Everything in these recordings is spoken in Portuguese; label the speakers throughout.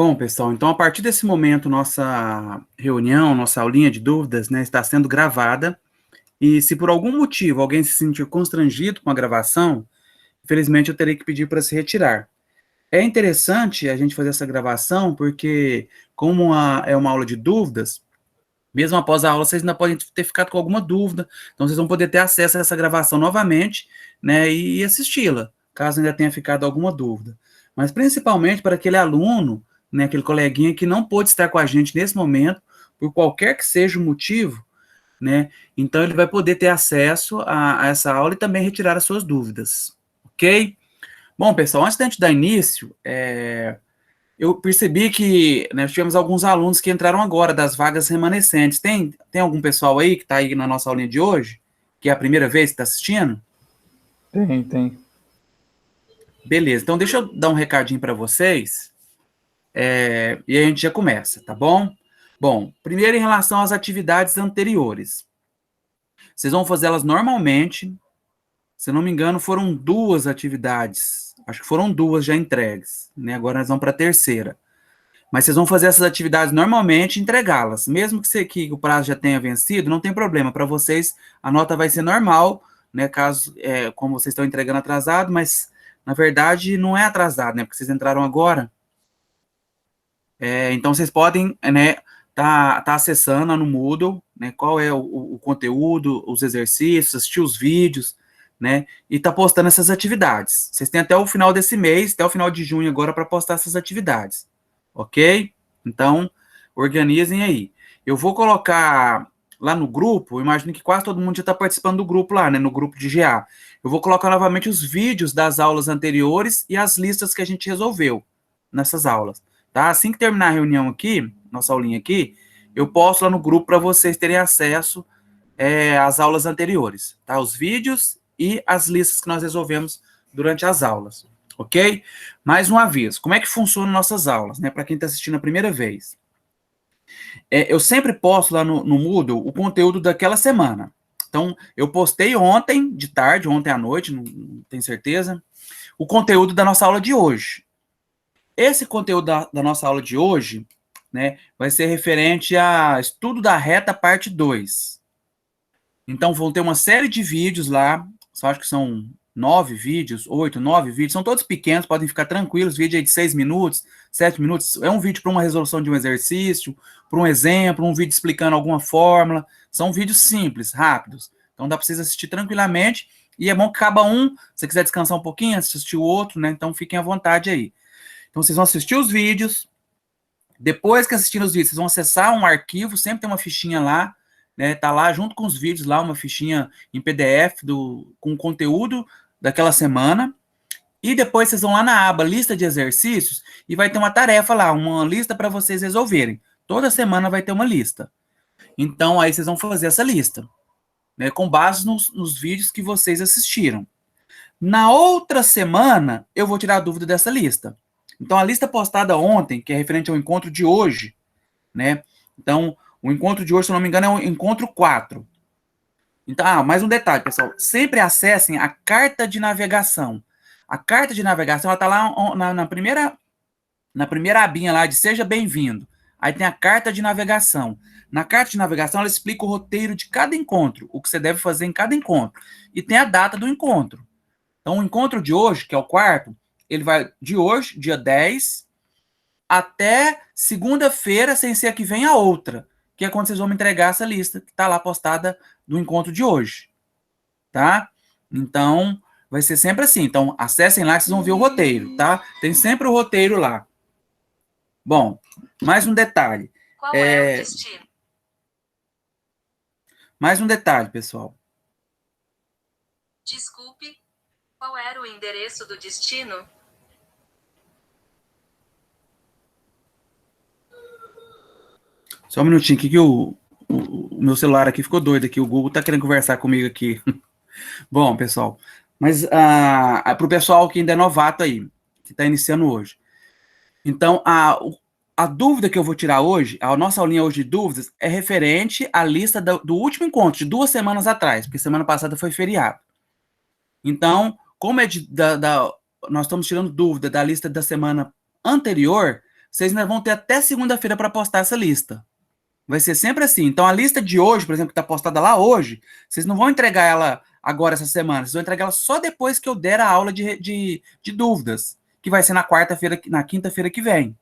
Speaker 1: Bom, pessoal, então a partir desse momento, nossa reunião, nossa aulinha de dúvidas, né, está sendo gravada. E se por algum motivo alguém se sentir constrangido com a gravação, infelizmente eu terei que pedir para se retirar. É interessante a gente fazer essa gravação, porque, como é uma aula de dúvidas, mesmo após a aula, vocês ainda podem ter ficado com alguma dúvida, então vocês vão poder ter acesso a essa gravação novamente, né, e assisti-la, caso ainda tenha ficado alguma dúvida. Mas principalmente para aquele aluno, né, aquele coleguinha que não pôde estar com a gente nesse momento, por qualquer que seja o motivo, né, então ele vai poder ter acesso a essa aula e também retirar as suas dúvidas, ok? Bom, pessoal, antes da gente dar início, eu percebi que nós tivemos alguns alunos que entraram agora das vagas remanescentes. Tem algum pessoal aí que está aí na nossa aulinha de hoje, que é a primeira vez que está assistindo?
Speaker 2: Tem.
Speaker 1: Beleza, então deixa eu dar um recadinho para vocês, e aí a gente já começa, tá bom? Bom, primeiro em relação às atividades anteriores. Vocês vão fazer elas normalmente, se não me engano, foram 2 atividades, acho que foram 2 já entregues, né? Agora nós vamos para a terceira. Mas vocês vão fazer essas atividades normalmente e entregá-las. Mesmo que o prazo já tenha vencido, não tem problema. Para vocês, a nota vai ser normal, né? Caso, como vocês estão entregando atrasado, mas, na verdade, não é atrasado, né? Porque vocês entraram agora. Então, vocês podem, né, tá acessando no Moodle, né? Qual é o conteúdo, os exercícios, assistir os vídeos, né? E tá postando essas atividades. Vocês têm até o final desse mês, até o final de junho agora, para postar essas atividades. Ok? Então, organizem aí. Eu vou colocar lá no grupo, eu imagino que quase todo mundo já está participando do grupo lá, né? No grupo de GA. Eu vou colocar novamente os vídeos das aulas anteriores e as listas que a gente resolveu nessas aulas, tá? Assim que terminar a reunião aqui, nossa aulinha aqui, eu posto lá no grupo para vocês terem acesso às aulas anteriores, tá? Os vídeos e as listas que nós resolvemos durante as aulas, ok? Mais um aviso, como é que funcionam nossas aulas, né? Para quem está assistindo a primeira vez. Eu sempre posto lá no Moodle o conteúdo daquela semana. Então, eu postei ontem de tarde, ontem à noite, não tenho certeza, o conteúdo da nossa aula de hoje. Esse conteúdo da nossa aula de hoje, né, vai ser referente a estudo da reta parte 2. Então, vão ter uma série de vídeos lá, só acho que são 9 vídeos, 8, 9 vídeos, são todos pequenos, podem ficar tranquilos, vídeo aí de 6 minutos, 7 minutos, é um vídeo para uma resolução de um exercício, para um exemplo, um vídeo explicando alguma fórmula, são vídeos simples, rápidos, então dá para vocês assistir tranquilamente, e é bom que acaba um, se você quiser descansar um pouquinho, assistir o outro, né, então fiquem à vontade aí. Então vocês vão assistir os vídeos, depois que assistirem os vídeos, vocês vão acessar um arquivo, sempre tem uma fichinha lá, né, tá lá junto com os vídeos lá, uma fichinha em PDF com o conteúdo daquela semana, e depois vocês vão lá na aba lista de exercícios e vai ter uma tarefa lá, uma lista para vocês resolverem. Toda semana vai ter uma lista. Então aí vocês vão fazer essa lista, né, com base nos vídeos que vocês assistiram. Na outra semana, eu vou tirar a dúvida dessa lista. Então a lista postada ontem, que é referente ao encontro de hoje, né? Então, o encontro de hoje, se eu não me engano, é o encontro 4. Então, mais um detalhe, pessoal. Sempre acessem a carta de navegação. A carta de navegação, ela está lá na primeira abinha lá de Seja Bem-vindo. Aí tem a carta de navegação. Na carta de navegação, ela explica o roteiro de cada encontro, o que você deve fazer em cada encontro. E tem a data do encontro. Então, o encontro de hoje, que é o quarto, ele vai de hoje, dia 10, até segunda-feira, sem ser que vem a outra, que é quando vocês vão me entregar essa lista que está lá postada do encontro de hoje, tá? Então, vai ser sempre assim. Então, acessem lá que vocês vão ver o roteiro, tá? Tem sempre o roteiro lá. Bom, mais um detalhe.
Speaker 3: Qual é o destino?
Speaker 1: Mais um detalhe, pessoal.
Speaker 3: Desculpe, qual era o endereço do destino?
Speaker 1: Só um minutinho aqui que o meu celular aqui ficou doido aqui, o Google tá querendo conversar comigo aqui. Bom, pessoal, mas para o pessoal que ainda é novato aí, que está iniciando hoje. Então, a dúvida que eu vou tirar hoje, a nossa aulinha hoje de dúvidas, é referente à lista do último encontro, de 2 semanas atrás, porque semana passada foi feriado. Então, como nós estamos tirando dúvida da lista da semana anterior, vocês ainda vão ter até segunda-feira para postar essa lista. Vai ser sempre assim. Então, a lista de hoje, por exemplo, que está postada lá hoje, vocês não vão entregar ela agora essa semana, vocês vão entregar ela só depois que eu der a aula de dúvidas, que vai ser na quarta-feira, na quinta-feira que vem.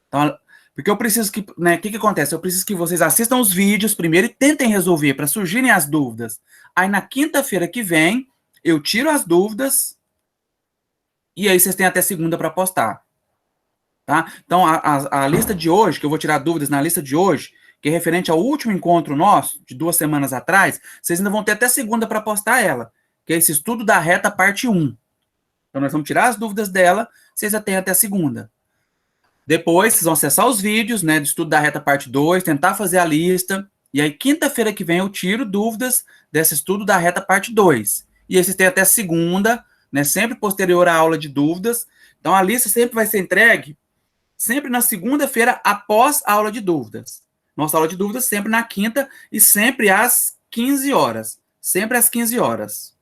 Speaker 1: Então, porque eu preciso que, né, o que acontece? Eu preciso que vocês assistam os vídeos primeiro e tentem resolver para surgirem as dúvidas. Aí, na quinta-feira que vem, eu tiro as dúvidas e aí vocês têm até segunda para postar. Tá? Então, a lista de hoje, que eu vou tirar dúvidas na lista de hoje, que é referente ao último encontro nosso, de 2 semanas atrás, vocês ainda vão ter até segunda para postar ela, que é esse estudo da reta parte 1. Então, nós vamos tirar as dúvidas dela, vocês já têm até segunda. Depois, vocês vão acessar os vídeos, né, do estudo da reta parte 2, tentar fazer a lista, e aí, quinta-feira que vem, eu tiro dúvidas desse estudo da reta parte 2. E aí, vocês têm até segunda, né, sempre posterior à aula de dúvidas. Então, a lista sempre vai ser entregue sempre na segunda-feira, após a aula de dúvidas. Nossa aula de dúvidas sempre na quinta e sempre às 15 horas. Sempre às 15 horas.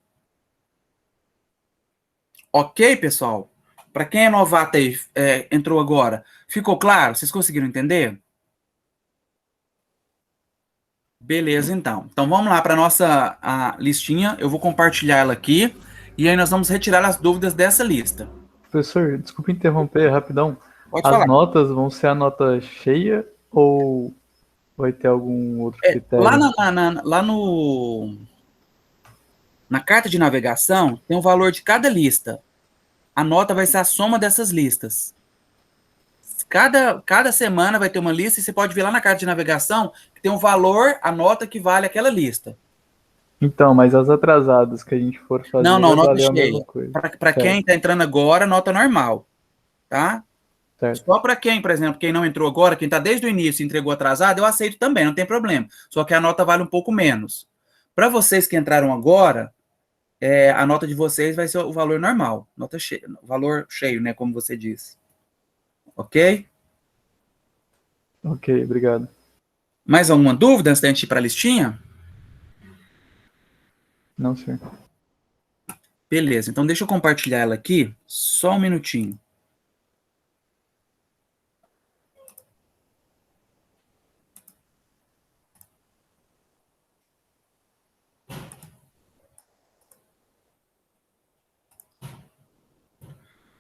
Speaker 1: Ok, pessoal? Para quem é novato aí, entrou agora, ficou claro? Vocês conseguiram entender? Beleza, então. Então, vamos lá para a nossa listinha. Eu vou compartilhar ela aqui. E aí nós vamos retirar as dúvidas dessa lista.
Speaker 2: Professor, desculpa interromper rapidão.
Speaker 1: Pode
Speaker 2: As
Speaker 1: falar.
Speaker 2: notas vão ser a nota cheia ou vai ter algum outro critério?
Speaker 1: Lá na carta de navegação, tem o valor de cada lista. A nota vai ser a soma dessas listas. Cada semana vai ter uma lista e você pode ver lá na carta de navegação que tem um valor, a nota que vale aquela lista.
Speaker 2: Então, mas as atrasadas que a gente for fazer
Speaker 1: Não,
Speaker 2: vai
Speaker 1: nota
Speaker 2: valer a
Speaker 1: cheia.
Speaker 2: mesma coisa.
Speaker 1: Para quem está entrando agora, nota normal. Tá?
Speaker 2: Certo.
Speaker 1: Só para quem, por exemplo, quem não entrou agora, quem está desde o início e entregou atrasado, eu aceito também, não tem problema. Só que a nota vale um pouco menos. Para vocês que entraram agora, a nota de vocês vai ser o valor normal, nota cheia, valor cheio, né, como você disse. Ok?
Speaker 2: Ok, obrigado.
Speaker 1: Mais alguma dúvida antes da gente ir para a listinha?
Speaker 2: Não, senhor.
Speaker 1: Beleza, então deixa eu compartilhar ela aqui, só um minutinho.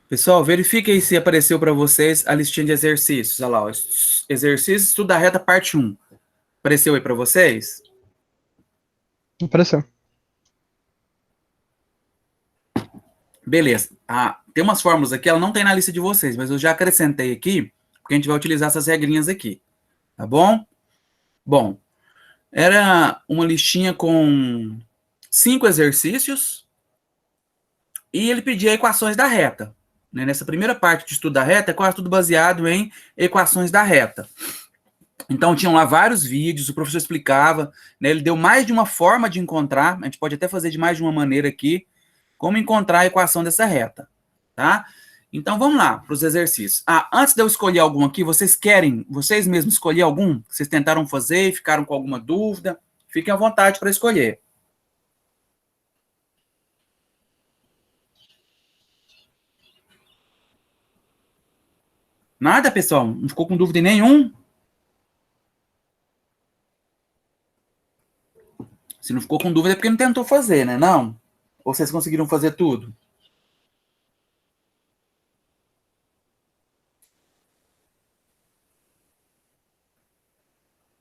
Speaker 1: Pessoal, verifique aí se apareceu para vocês a listinha de exercícios. Olha lá, exercício, estudo da reta, parte 1. Apareceu aí para vocês?
Speaker 4: Apareceu.
Speaker 1: Beleza. Tem umas fórmulas aqui, ela não tem na lista de vocês, mas eu já acrescentei aqui, porque a gente vai utilizar essas regrinhas aqui. Tá bom? Bom, era uma listinha com 5 exercícios e ele pedia equações da reta. Né? Nessa primeira parte de estudo da reta, é quase tudo baseado em equações da reta. Então, tinham lá vários vídeos, o professor explicava, né? Ele deu mais de uma forma de encontrar, a gente pode até fazer de mais de uma maneira aqui, como encontrar a equação dessa reta, tá? Então, vamos lá para os exercícios. Antes de eu escolher algum aqui, vocês mesmos escolher algum? Que vocês tentaram fazer e ficaram com alguma dúvida? Fiquem à vontade para escolher. Nada, pessoal? Não ficou com dúvida em nenhum? Se não ficou com dúvida é porque não tentou fazer, né? Não? Ou vocês conseguiram fazer tudo?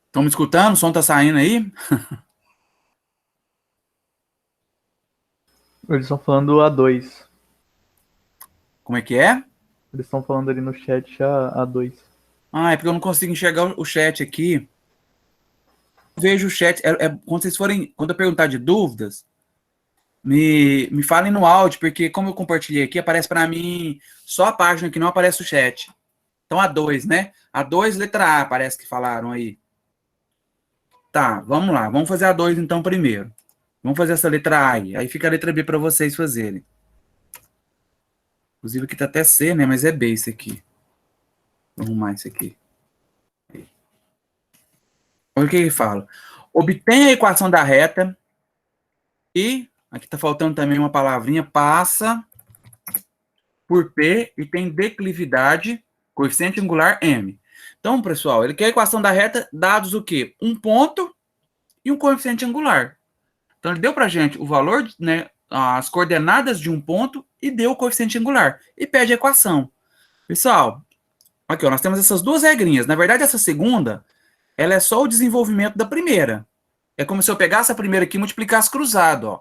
Speaker 1: Estão me escutando? O som tá saindo aí?
Speaker 2: Eles estão falando A2.
Speaker 1: Como é que é?
Speaker 2: Eles estão falando ali no chat A2.
Speaker 1: É porque eu não consigo enxergar o chat aqui. Vejo o chat. Quando vocês forem. Quando eu perguntar de dúvidas, me falem no áudio, porque como eu compartilhei aqui, aparece para mim só a página que não aparece o chat. Então, A2, né? A2, letra A, parece que falaram aí. Tá, vamos lá. Vamos fazer a 2 então primeiro. Vamos fazer essa letra A aí. Aí fica a letra B para vocês fazerem. Inclusive aqui tá até C, né? Mas é B isso aqui. Vou arrumar isso aqui. Olha o que ele fala. Obtenha a equação da reta e, aqui tá faltando também uma palavrinha, passa por P e tem declividade Coeficiente angular M. Então, pessoal, ele quer a equação da reta dados o quê? Um ponto e um coeficiente angular. Então, ele deu para a gente o valor, né, as coordenadas de um ponto e deu o coeficiente angular. E pede a equação. Pessoal, aqui, ó, nós temos essas duas regrinhas. Na verdade, essa segunda, ela é só o desenvolvimento da primeira. É como se eu pegasse a primeira aqui e multiplicasse cruzado, ó.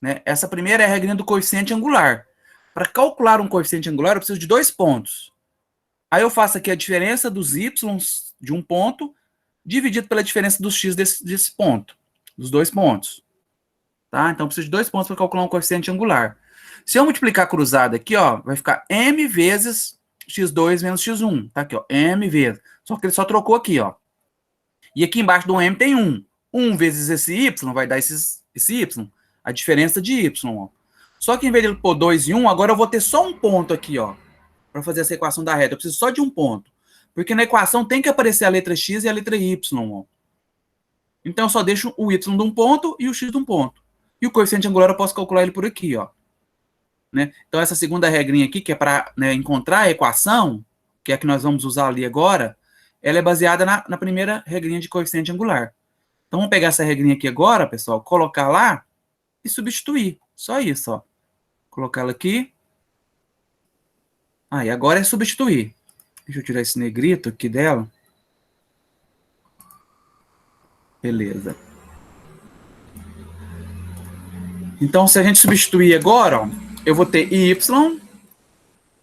Speaker 1: Né? Essa primeira é a regrinha do coeficiente angular. Para calcular um coeficiente angular, eu preciso de 2 pontos. Aí eu faço aqui a diferença dos y de um ponto dividido pela diferença dos x desse ponto, dos 2 pontos. Tá? Então, eu preciso de 2 pontos para calcular um coeficiente angular. Se eu multiplicar cruzado aqui, ó, vai ficar m vezes x2 menos x1. Tá aqui, ó, m vezes. Só que ele só trocou aqui, ó. E aqui embaixo do m tem 1. 1 vezes esse y vai dar esse y, a diferença de y, ó. Só que em vez de ele pôr 2 e 1, agora eu vou ter só um ponto aqui, ó, para fazer essa equação da reta. Eu preciso só de um ponto. Porque na equação tem que aparecer a letra x e a letra y, ó. Então eu só deixo o y de um ponto e o x de um ponto. E o coeficiente angular eu posso calcular ele por aqui, ó. Né? Então essa segunda regrinha aqui, que é para, né, encontrar a equação, que é a que nós vamos usar ali agora, ela é baseada na primeira regrinha de coeficiente angular. Então vamos pegar essa regrinha aqui agora, pessoal, colocar lá e substituir. Só isso, ó. Colocar ela aqui. E agora é substituir. Deixa eu tirar esse negrito aqui dela. Beleza. Então, se a gente substituir agora, ó, eu vou ter y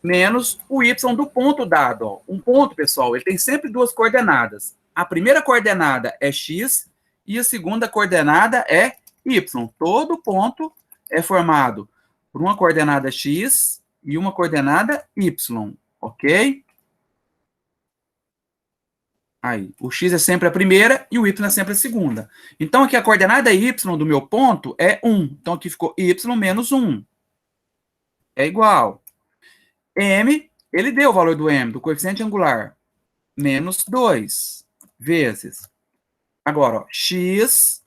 Speaker 1: menos o y do ponto dado. Ó. Um ponto, pessoal, ele tem sempre duas coordenadas. A primeira coordenada é x e a segunda coordenada é y. Todo ponto é formado por uma coordenada x e uma coordenada y, ok? Aí, o x é sempre a primeira e o y é sempre a segunda. Então, aqui a coordenada y do meu ponto é 1. Então, aqui ficou y menos 1. É igual. M, ele deu o valor do m, do coeficiente angular, menos 2 vezes. Agora, ó, x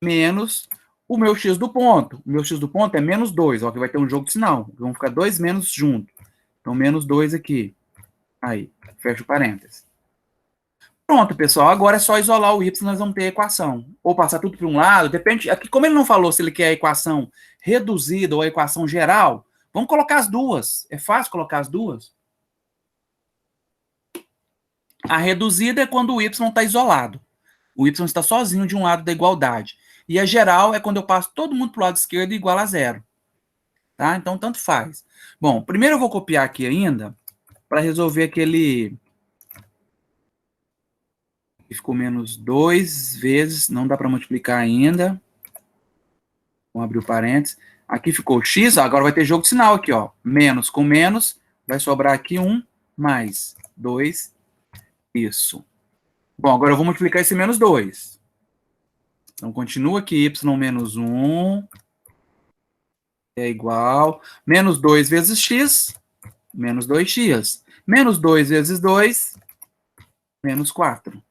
Speaker 1: menos o meu x do ponto. O meu x do ponto é menos 2, ó, que vai ter um jogo de sinal. Vão ficar dois menos junto. Então, menos 2 aqui. Aí, fecha o parênteses. Pronto, pessoal. Agora é só isolar o y, nós vamos ter a equação. Ou passar tudo para um lado, depende. Aqui, como ele não falou se ele quer a equação reduzida ou a equação geral, vamos colocar as duas. É fácil colocar as duas. A reduzida é quando o y está isolado. O y está sozinho de um lado da igualdade. E a geral é quando eu passo todo mundo para o lado esquerdo igual a 0. Tá? Então, tanto faz. Bom, primeiro eu vou copiar aqui ainda para resolver aquele... Ficou menos 2 vezes, não dá para multiplicar ainda. Vamos abrir o parênteses. Aqui ficou x, agora vai ter jogo de sinal aqui, ó. Menos com menos, vai sobrar aqui 1 mais 2. Isso. Bom, agora eu vou multiplicar esse menos 2. Então, continua aqui, y menos 1 é igual. Menos 2 vezes x, menos 2x. Menos 2 vezes 2, menos 4.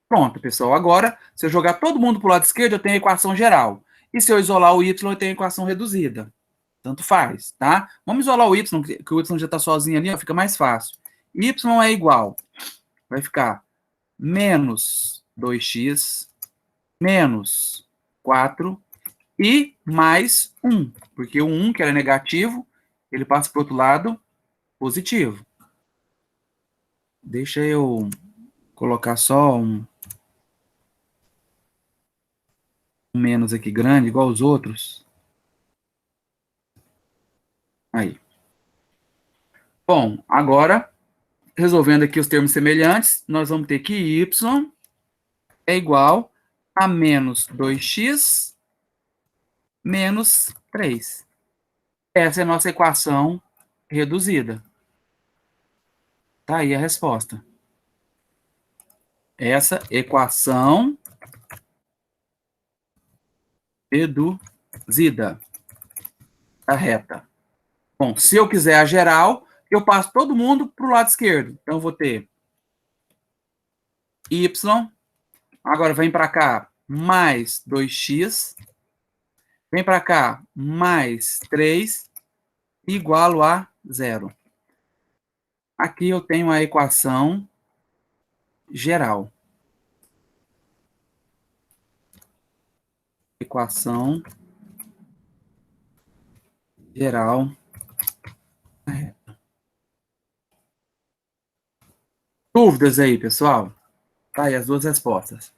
Speaker 1: Pronto, pessoal. Agora, se eu jogar todo mundo para o lado esquerdo, eu tenho a equação geral. E se eu isolar o y, eu tenho a equação reduzida. Tanto faz, tá? Vamos isolar o y, que o y já está sozinho ali, ó, fica mais fácil. Y é igual. Vai ficar menos 2x, menos 4 e mais 1. Porque o 1, que era negativo, ele passa para o outro lado positivo. Deixa eu colocar só um menos aqui grande, igual os outros. Aí. Bom, agora, resolvendo aqui os termos semelhantes, nós vamos ter que y é igual a menos 2x menos 3. Essa é a nossa equação reduzida. Tá aí a resposta. Essa equação reduzida da reta. Bom, se eu quiser a geral, eu passo todo mundo para o lado esquerdo. Então, eu vou ter y, agora vem para cá, mais 2x, vem para cá, mais 3, igual a 0. Aqui eu tenho a equação geral. Equação geral. Dúvidas aí, pessoal? Tá aí as duas respostas.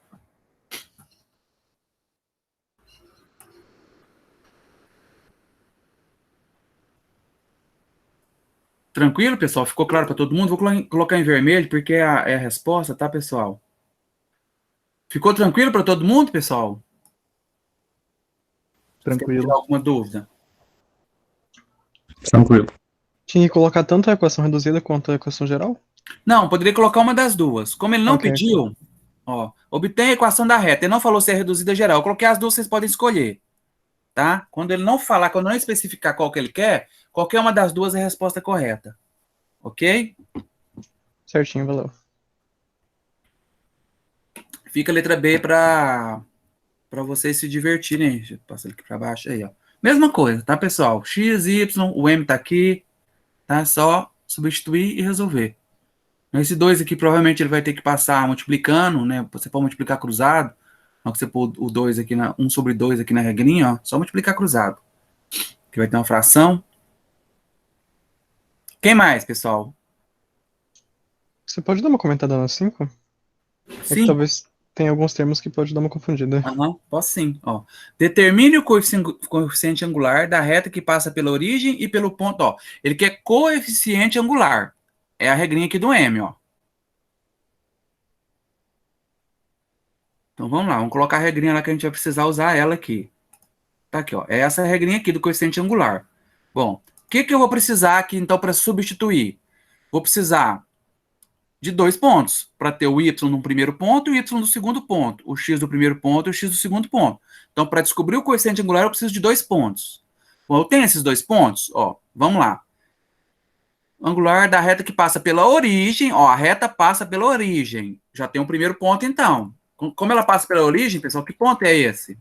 Speaker 1: Tranquilo, pessoal? Ficou claro para todo mundo? Vou colocar em vermelho porque é a resposta, tá, pessoal? Ficou tranquilo para todo mundo, pessoal? Vocês querem tirar
Speaker 2: Tranquilo.
Speaker 1: alguma dúvida?
Speaker 5: Tranquilo.
Speaker 4: Tinha que colocar tanto a equação reduzida quanto a equação geral?
Speaker 1: Não, poderia colocar uma das duas. Como ele não
Speaker 4: Ok.
Speaker 1: pediu, ó, obtém a equação da reta. Ele não falou se é reduzida geral. Eu coloquei as duas, vocês podem escolher, tá? Quando ele não falar, quando não especificar qual que ele quer, qualquer uma das duas é a resposta correta. Ok?
Speaker 4: Certinho, valeu.
Speaker 1: Fica a letra B para vocês se divertirem. Deixa eu passar aqui para baixo aí, ó. Mesma coisa, tá, pessoal? X, Y, o M tá aqui, tá? Só substituir e resolver. Esse 2 aqui, provavelmente, ele vai ter que passar multiplicando, né? Você pode multiplicar cruzado. Então, você pôr o 2 aqui, 1 sobre 2 aqui na regrinha, ó. Só multiplicar cruzado. Que vai ter uma fração. Quem mais, pessoal?
Speaker 4: Você pode dar uma comentada na 5? É que
Speaker 1: Sim?
Speaker 4: talvez tenha alguns termos que pode dar uma confundida.
Speaker 1: Aham, posso sim. Ó. Determine o coeficiente angular da reta que passa pela origem e pelo ponto. Ó. Ele quer coeficiente angular. É a regrinha aqui do M, ó. Então vamos lá, vamos colocar a regrinha lá que a gente vai precisar usar ela aqui. Tá aqui, ó. É essa regrinha aqui do coeficiente angular. Bom, o que eu vou precisar aqui então para substituir? Vou precisar de 2 pontos para ter o y no primeiro ponto e o y no segundo ponto, o x do primeiro ponto e o x do segundo ponto. Então, para descobrir o coeficiente angular, eu preciso de 2 pontos. Bom, eu tenho esses 2 pontos, ó, vamos lá. Angular da reta que passa pela origem, ó, a reta passa pela origem. Já tem o primeiro ponto, então. Como ela passa pela origem, pessoal, que ponto é esse?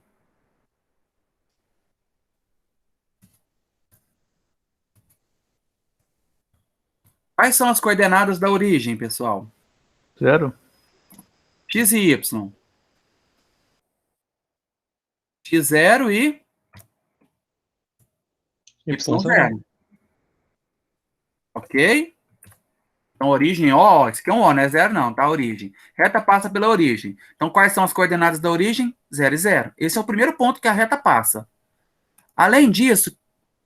Speaker 1: Quais são as coordenadas da origem, pessoal?
Speaker 2: 0?
Speaker 1: X e Y. X0 e
Speaker 4: Y0.
Speaker 1: Y0. Ok? Então, origem, ó, isso aqui é um O, não é zero não, tá? Origem. Reta passa pela origem. Então, quais são as coordenadas da origem? 0 e 0. Esse é o primeiro ponto que a reta passa. Além disso,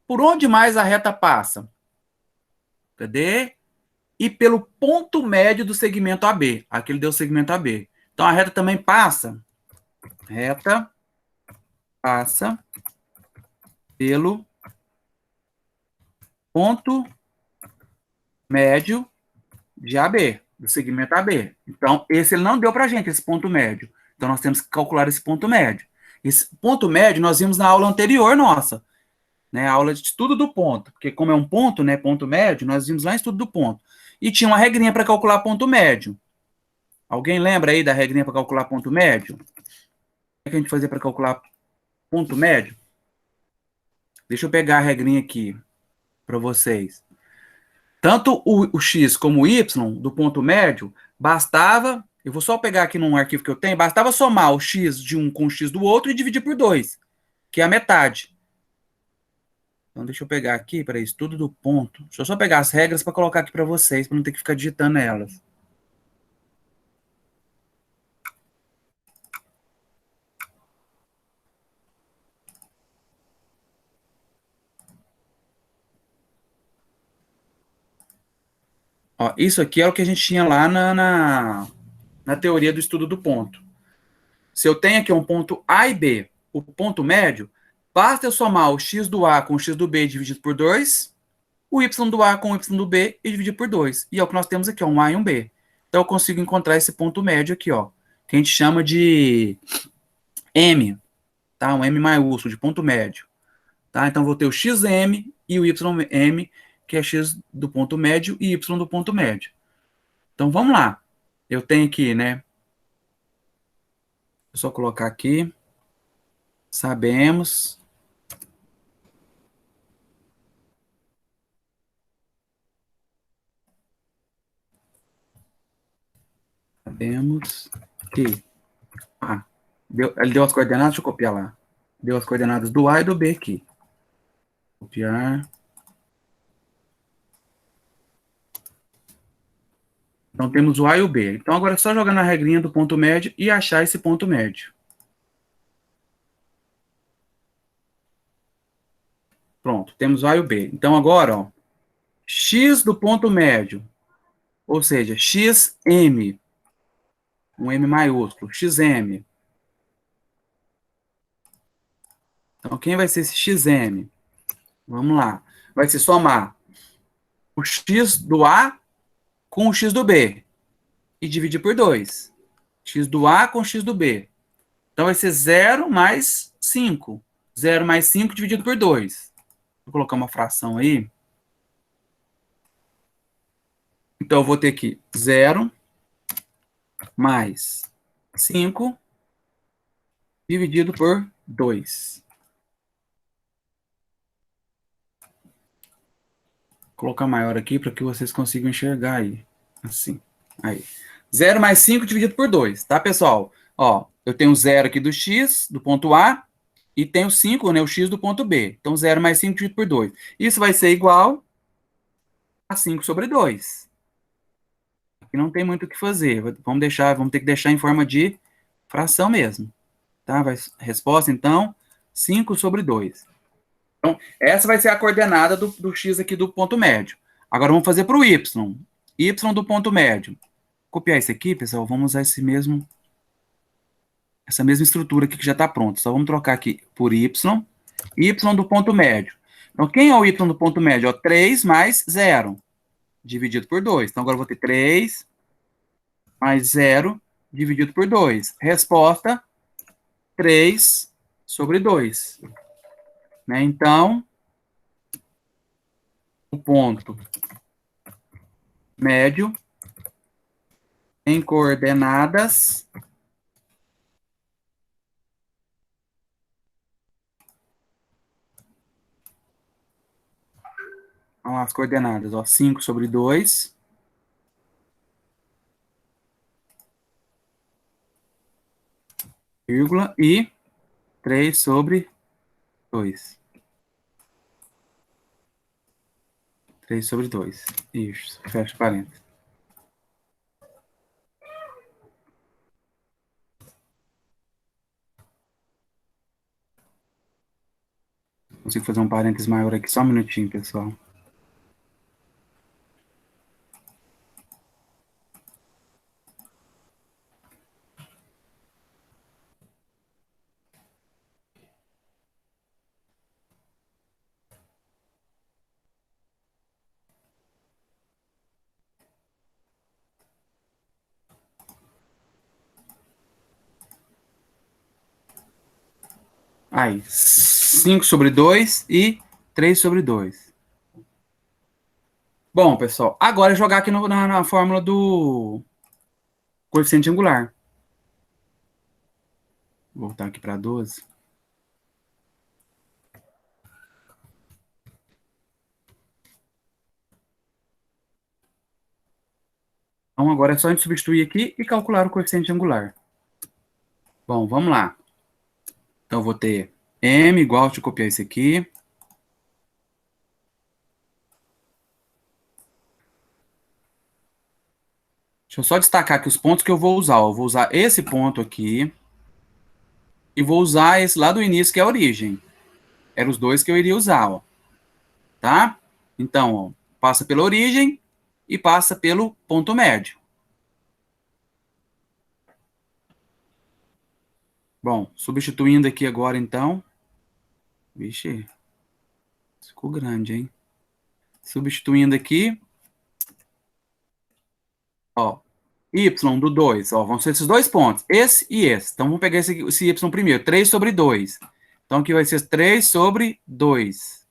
Speaker 1: por onde mais a reta passa? Cadê? E pelo ponto médio do segmento AB. Aqui ele deu o segmento AB. Então, a reta também passa. Reta passa pelo ponto médio de AB, do segmento AB. Então, esse ele não deu para a gente, esse ponto médio. Então, nós temos que calcular esse ponto médio. Esse ponto médio nós vimos na aula anterior nossa, né? A aula de estudo do ponto. Porque como é um ponto, né? Ponto médio, nós vimos lá em estudo do ponto. E tinha uma regrinha para calcular ponto médio. Alguém lembra aí da regrinha para calcular ponto médio? O que a gente fazia para calcular ponto médio? Deixa eu pegar a regrinha aqui para vocês. Tanto o x como o y do ponto médio, bastava, eu vou só pegar aqui num arquivo que eu tenho, bastava somar o x de um com o x do outro e dividir por 2, que é a metade. Então, deixa eu pegar aqui, para estudo do ponto. Deixa eu só pegar as regras para colocar aqui para vocês, para não ter que ficar digitando elas. Ó, isso aqui é o que a gente tinha lá na teoria do estudo do ponto. Se eu tenho aqui um ponto A e B, o ponto médio, basta eu somar o x do A com o x do B dividido por 2, o y do A com o y do B e dividir por 2. E é o que nós temos aqui, ó, um A e um B. Então eu consigo encontrar esse ponto médio aqui, ó, que a gente chama de M, tá? Um M maiúsculo, de ponto médio. Tá? Então vou ter o xm e o ym, que é x do ponto médio e y do ponto médio. Então vamos lá. Eu tenho aqui, né? Vou só colocar aqui. Sabemos. Sabemos que... ele deu as coordenadas, deixa eu copiar lá. Deu as coordenadas do A e do B aqui. Copiar. Então, temos o A e o B. Então, agora é só jogar na regrinha do ponto médio e achar esse ponto médio. Pronto, temos o A e o B. Então, agora, ó, x do ponto médio, ou seja, xm, um M maiúsculo, xm. Então, quem vai ser esse xm? Vamos lá. Vai ser somar o x do A com o x do B e dividir por 2. X do A com x do B. Então, vai ser 0 mais 5. 0 mais 5 dividido por 2. Vou colocar uma fração aí. Então, eu vou ter aqui 0 mais 5 dividido por 2. Vou colocar maior aqui para que vocês consigam enxergar aí. Assim. Aí. 0 mais 5 dividido por 2, tá, pessoal? Ó, eu tenho 0 aqui do x, do ponto A, e tenho 5, né, o x do ponto B. Então, 0 mais 5 dividido por 2. Isso vai ser igual a 5 sobre 2. Aqui não tem muito o que fazer. Vamos ter que deixar em forma de fração mesmo. Tá? Resposta, então, 5 sobre 2. Então, essa vai ser a coordenada do x aqui do ponto médio. Agora, vamos fazer para o y. Y do ponto médio. Copiar isso aqui, pessoal. Vamos usar essa mesma estrutura aqui que já está pronta. Só vamos trocar aqui por y. Y do ponto médio. Então, quem é o y do ponto médio? Ó, 3 mais 0, dividido por 2. Então, agora eu vou ter 3 mais 0, dividido por 2. Resposta, 3 sobre 2. Né? Então, o ponto médio em coordenadas Então, as coordenadas, ó, 5 sobre 2, vírgula, e 3 sobre 2. 3 sobre 2. Isso, fecha parênteses. Consigo fazer um parênteses maior aqui, só um minutinho, pessoal. Aí, 5 sobre 2 e 3 sobre 2. Bom, pessoal, agora é jogar aqui na fórmula do coeficiente angular. Vou voltar aqui para 12. Então, agora é só a gente substituir aqui e calcular o coeficiente angular. Bom, vamos lá. Então, eu vou ter m igual, deixa eu copiar isso aqui. Deixa eu só destacar aqui os pontos que eu vou usar. Eu vou usar esse ponto aqui e vou usar esse lá do início, que é a origem. Eram os dois que eu iria usar, ó. Tá? Então, ó, passa pela origem e passa pelo ponto médio. Bom, substituindo aqui agora, então. Vixe, ficou grande, hein? Substituindo aqui. Ó, y do 2, ó, vão ser esses dois pontos, esse e esse. Então, vamos pegar esse y primeiro, 3 sobre 2. Então, aqui vai ser 3 sobre 2.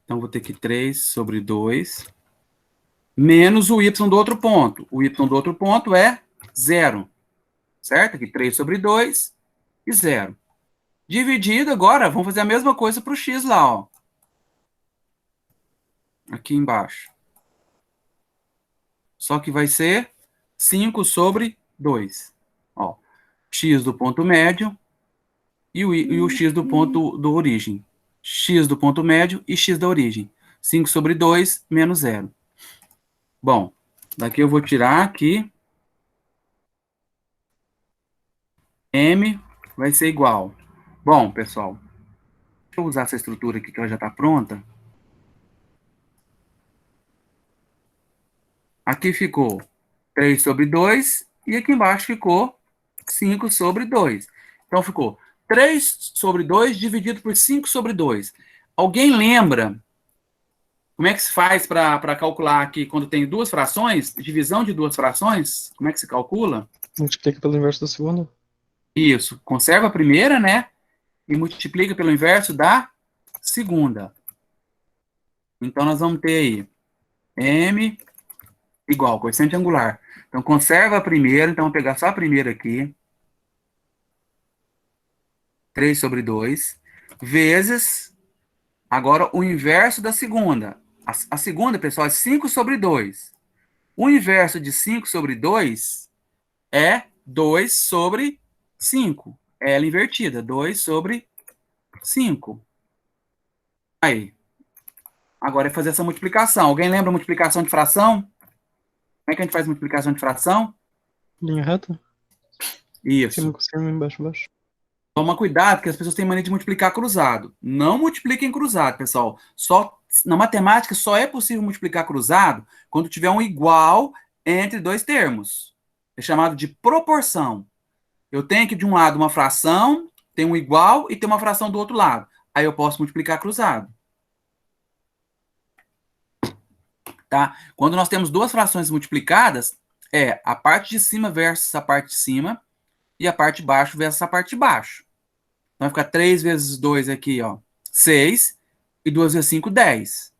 Speaker 1: Então, vou ter aqui 3 sobre 2. menos o y do outro ponto. O y do outro ponto é 0, certo? Aqui 3 sobre 2 e 0. Dividido agora, vamos fazer a mesma coisa para o x lá, ó. Aqui embaixo. Só que vai ser 5 sobre 2. Ó, x do ponto médio e o x do ponto do origem. X do ponto médio e x da origem. 5 sobre 2 menos 0. Bom, daqui eu vou tirar aqui. M vai ser igual. Bom, pessoal, deixa eu usar essa estrutura aqui que ela já está pronta. Aqui ficou 3 sobre 2 e aqui embaixo ficou 5 sobre 2. Então, ficou 3 sobre 2 dividido por 5 sobre 2. Alguém lembra como é que se faz para calcular aqui quando tem duas frações? Divisão de duas frações? Como é que se calcula?
Speaker 4: Multiplica pelo inverso da segunda.
Speaker 1: Isso. Conserva a primeira, né? E multiplica pelo inverso da segunda. Então, nós vamos ter aí M igual, coeficiente angular. Então, conserva a primeira. Então, vou pegar só a primeira aqui. 3 sobre 2. Vezes, agora, o inverso da segunda. A segunda, pessoal, é 5 sobre 2. O inverso de 5 sobre 2 é 2 sobre 5. É ela invertida. 2 sobre 5. Aí. Agora é fazer essa multiplicação. Alguém lembra a multiplicação de fração? Como é que a gente faz multiplicação de fração?
Speaker 4: Linha reta?
Speaker 1: Isso.
Speaker 4: Cima com cima, embaixo, embaixo.
Speaker 1: Toma cuidado, porque as pessoas têm mania de multiplicar cruzado. Não multipliquem cruzado, pessoal. Na matemática, só é possível multiplicar cruzado quando tiver um igual entre dois termos. É chamado de proporção. Eu tenho aqui de um lado uma fração, tem um igual e tem uma fração do outro lado. Aí eu posso multiplicar cruzado. Tá? Quando nós temos duas frações multiplicadas, é a parte de cima versus a parte de cima e a parte de baixo versus a parte de baixo. Então vai ficar 3 vezes 2 aqui, ó, 6, e 2 vezes 5, 10.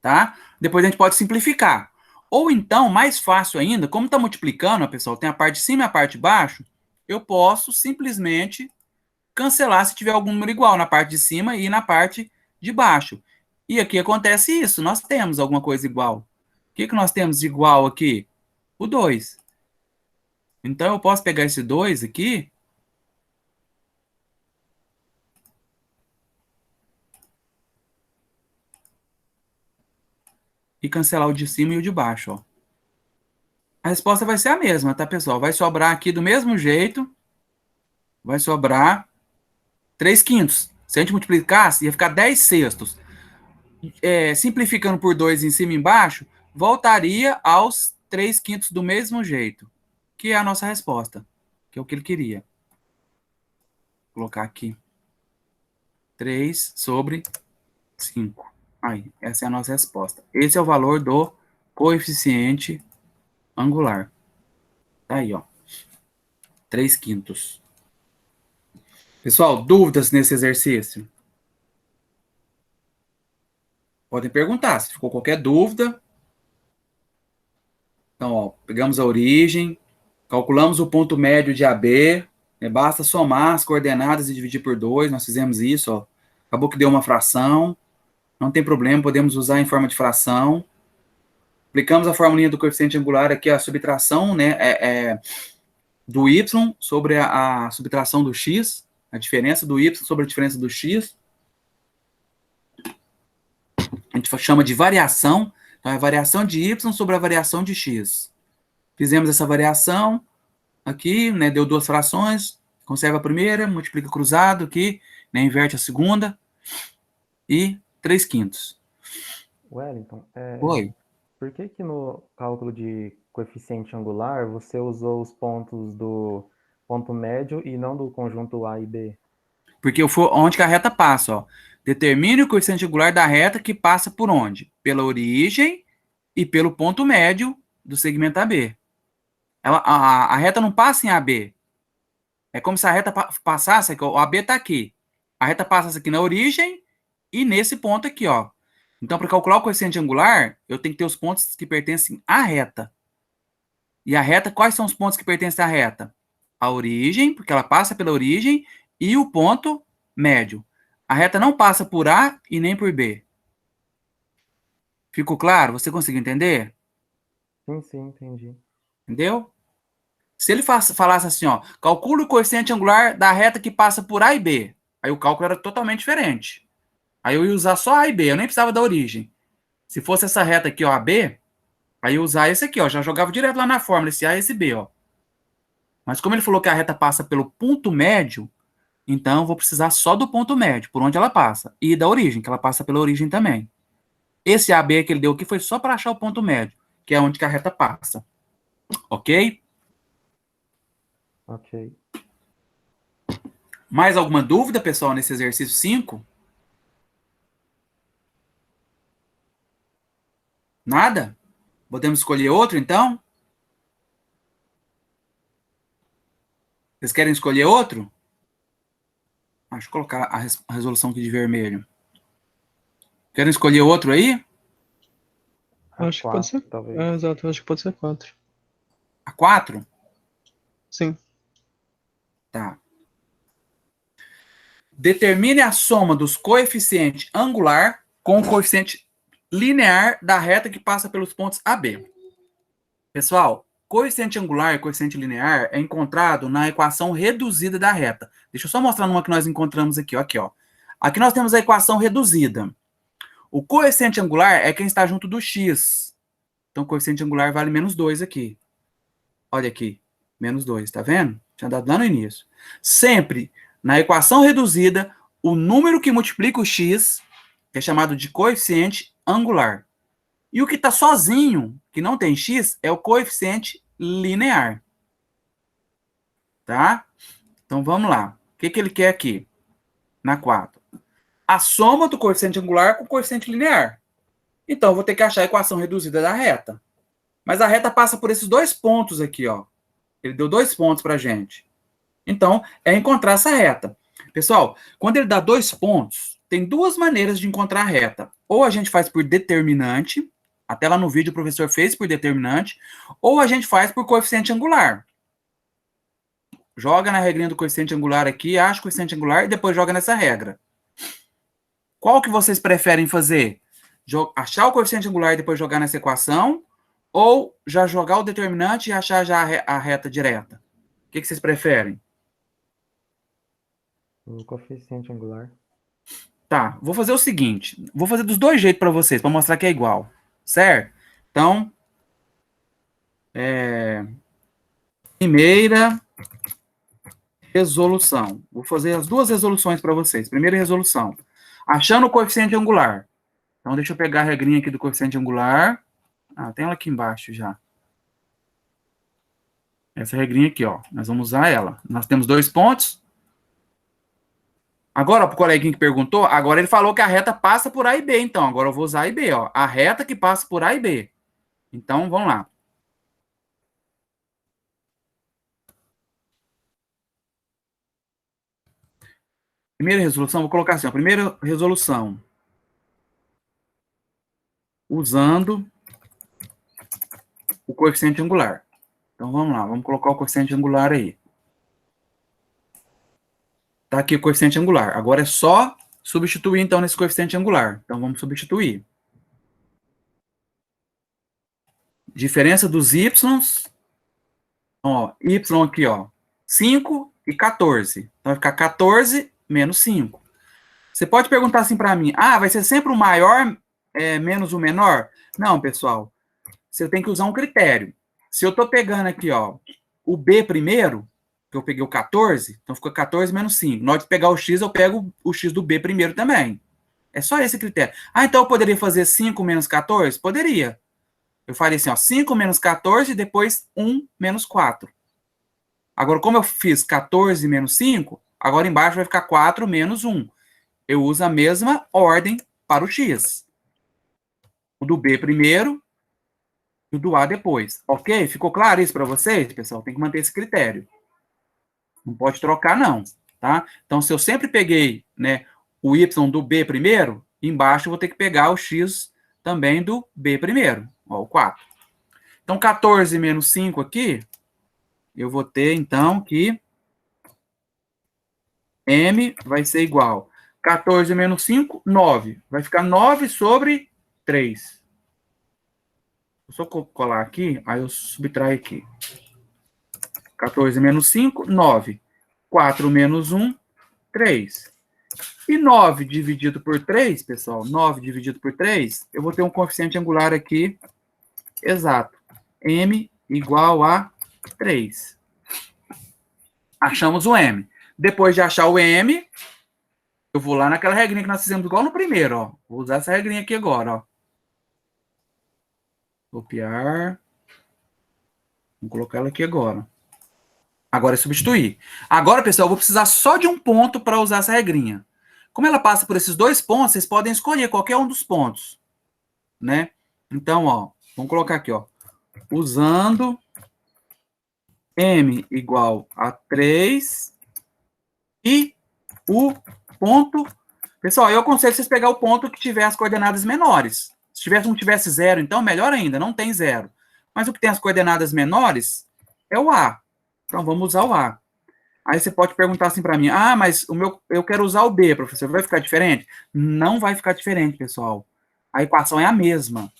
Speaker 1: Tá? Depois a gente pode simplificar. Ou então, mais fácil ainda, como está multiplicando, ó, pessoal, tem a parte de cima e a parte de baixo, eu posso simplesmente cancelar se tiver algum número igual na parte de cima e na parte de baixo. E aqui acontece isso, nós temos alguma coisa igual. O que nós temos de igual aqui? O 2. Então, eu posso pegar esse 2 aqui e cancelar o de cima e o de baixo, ó. A resposta vai ser a mesma, tá, pessoal? Vai sobrar aqui do mesmo jeito, vai sobrar 3 quintos. Se a gente multiplicasse, ia ficar 10 sextos. Simplificando por 2 em cima e embaixo, voltaria aos 3 quintos do mesmo jeito, que é a nossa resposta, que é o que ele queria. Vou colocar aqui 3 sobre 5. Aí, essa é a nossa resposta. Esse é o valor do coeficiente angular. Tá aí, ó. 3 quintos. Pessoal, dúvidas nesse exercício? Podem perguntar, se ficou qualquer dúvida. Então, ó, pegamos a origem, calculamos o ponto médio de AB, basta somar as coordenadas e dividir por 2, nós fizemos isso, ó. Acabou que deu uma fração, não tem problema, podemos usar em forma de fração. Aplicamos a formulinha do coeficiente angular aqui, a subtração, né, do y sobre a subtração do x, a diferença do y sobre a diferença do x. A gente chama de variação, então é a variação de y sobre a variação de x. Fizemos essa variação aqui, né, deu duas frações, conserva a primeira, multiplica cruzado aqui, né, inverte a segunda, e 3 quintos.
Speaker 2: Wellington,
Speaker 1: Oi.
Speaker 2: por que no cálculo de coeficiente angular você usou os pontos do ponto médio e não do conjunto A e B?
Speaker 1: Porque onde que a reta passa, ó. Determine o coeficiente angular da reta que passa por onde? Pela origem e pelo ponto médio do segmento AB. A reta não passa em AB. É como se a reta passasse, o AB está aqui. A reta passasse aqui na origem e nesse ponto aqui, ó. Então, para calcular o coeficiente angular, eu tenho que ter os pontos que pertencem à reta. E a reta, quais são os pontos que pertencem à reta? A origem, porque ela passa pela origem, e o ponto médio. A reta não passa por A e nem por B. Ficou claro? Você conseguiu entender?
Speaker 2: Sim, entendi.
Speaker 1: Entendeu? Se ele falasse assim, ó, calcule o coeficiente angular da reta que passa por A e B. Aí o cálculo era totalmente diferente. Aí eu ia usar só A e B, eu nem precisava da origem. Se fosse essa reta aqui, ó, AB, aí eu usar esse aqui, ó, já jogava direto lá na fórmula, esse A e esse B, ó. Mas como ele falou que a reta passa pelo ponto médio, então eu vou precisar só do ponto médio, por onde ela passa. E da origem, que ela passa pela origem também. Esse AB que ele deu aqui foi só para achar o ponto médio, que é onde que a reta passa. Ok?
Speaker 2: Ok.
Speaker 1: Mais alguma dúvida, pessoal, nesse exercício 5? Nada? Podemos escolher outro, então? Vocês querem escolher outro? Deixa eu colocar a resolução aqui de vermelho. Querem escolher outro aí?
Speaker 4: Acho que pode ser.
Speaker 2: Talvez.
Speaker 4: Exato, acho que pode ser 4.
Speaker 1: A 4?
Speaker 4: Sim.
Speaker 1: Tá. Determine a soma dos coeficientes angular com o coeficiente linear da reta que passa pelos pontos AB. Pessoal, coeficiente angular e coeficiente linear é encontrado na equação reduzida da reta. Deixa eu só mostrar uma que nós encontramos aqui, ó. Aqui, ó. Aqui nós temos a equação reduzida. O coeficiente angular é quem está junto do x. Então, o coeficiente angular vale menos 2 aqui. Olha aqui, menos 2, tá vendo? Tinha dado lá no início. Sempre, na equação reduzida, o número que multiplica o x é chamado de coeficiente angular. E o que está sozinho, que não tem x, é o coeficiente linear. Tá? Então, vamos lá. O que ele quer aqui? Na 4. A soma do coeficiente angular com o coeficiente linear. Então, eu vou ter que achar a equação reduzida da reta. Mas a reta passa por esses dois pontos aqui, ó. Ele deu 2 pontos para a gente. Então, é encontrar essa reta. Pessoal, quando ele dá 2 pontos, tem duas maneiras de encontrar a reta. Ou a gente faz por determinante, até lá no vídeo o professor fez por determinante, ou a gente faz por coeficiente angular. Joga na regrinha do coeficiente angular aqui, acha o coeficiente angular e depois joga nessa regra. Qual que vocês preferem fazer? Achar o coeficiente angular e depois jogar nessa equação? Ou já jogar o determinante e achar já a reta direta? O que vocês preferem?
Speaker 2: O coeficiente angular.
Speaker 1: Tá, vou fazer o seguinte. Vou fazer dos dois jeitos para vocês, para mostrar que é igual. Certo? Então, primeira resolução. Vou fazer as duas resoluções para vocês. Primeira resolução. Achando o coeficiente angular. Então, deixa eu pegar a regrinha aqui do coeficiente angular. Tem ela aqui embaixo já. Essa regrinha aqui, ó. Nós vamos usar ela. Nós temos 2 pontos. Agora, para o coleguinha que perguntou, agora ele falou que a reta passa por A e B. Então, agora eu vou usar A e B, ó. A reta que passa por A e B. Então, vamos lá. Primeira resolução, vou colocar assim, ó. Primeira resolução. Usando o coeficiente angular. Então, vamos lá. Vamos colocar o coeficiente angular aí. Tá aqui o coeficiente angular. Agora é só substituir, então, nesse coeficiente angular. Então, vamos substituir. Diferença dos y. Ó, y aqui, ó. 5 e 14. Então, vai ficar 14 menos 5. Você pode perguntar assim para mim, vai ser sempre o maior menos o menor? Não, pessoal. Você tem que usar um critério. Se eu estou pegando aqui, ó, o b primeiro, que eu peguei o 14, então ficou 14 menos 5. Na hora de pegar o x, eu pego o x do b primeiro também. É só esse critério. Então eu poderia fazer 5 menos 14? Poderia. Eu faria assim, ó, 5 menos 14 e depois 1 menos 4. Agora, como eu fiz 14 menos 5, agora embaixo vai ficar 4 menos 1. Eu uso a mesma ordem para o x. O do B primeiro e o do A depois. Ok? Ficou claro isso para vocês, pessoal? Tem que manter esse critério. Não pode trocar, não. Tá? Então, se eu sempre peguei, né, o y do B primeiro, Embaixo eu vou ter que pegar o x também do b primeiro, ó, o 4. Então, 14 menos 5 aqui, eu vou ter, então, que m vai ser igual 14 menos 5, 9. Vai ficar 9 sobre 3. Vou só colar aqui, aí eu subtraio aqui. 14 menos 5, 9. 4 menos 1, 3. E 9 dividido por 3, pessoal, 9 dividido por 3, eu vou ter um coeficiente angular aqui exato. M igual a 3. Achamos o M. Depois de achar o M, eu vou lá naquela regrinha que nós fizemos igual no primeiro, ó. Vou usar essa regrinha aqui agora, ó. Copiar. Vou colocar ela aqui agora. Agora é substituir. Agora, pessoal, eu vou precisar só de um ponto para usar essa regrinha. Como ela passa por esses dois pontos, vocês podem escolher qualquer um dos pontos, né? Então, ó, vamos colocar aqui, ó. Usando m igual a 3 e o ponto... Pessoal, eu aconselho vocês pegar o ponto que tiver as coordenadas menores. Se não tivesse 0, então, melhor ainda, não tem 0. Mas o que tem as coordenadas menores é o A. Então, vamos usar o A. Aí você pode perguntar assim para mim, ah, mas eu quero usar o B, professor, vai ficar diferente? Não vai ficar diferente, pessoal. A equação é a mesma.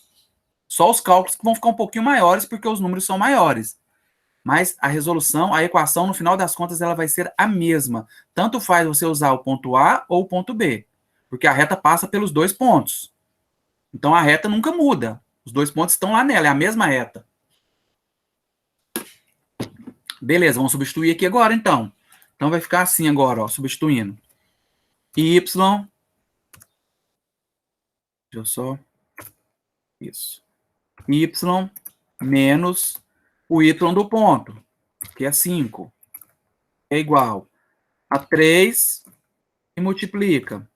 Speaker 1: Só os cálculos que vão ficar um pouquinho maiores, porque os números são maiores. Mas a resolução, a equação, no final das contas, ela vai ser a mesma. Tanto faz você usar o ponto A ou o ponto B, porque a reta passa pelos dois pontos. Então, a reta nunca muda. Os dois pontos estão lá nela, é a mesma reta. Beleza, vamos substituir aqui agora, então. Então, vai ficar assim agora, ó, substituindo. Y. Deixa eu só... Isso. Y menos o Y do ponto, que é 5. É igual a 3 e multiplica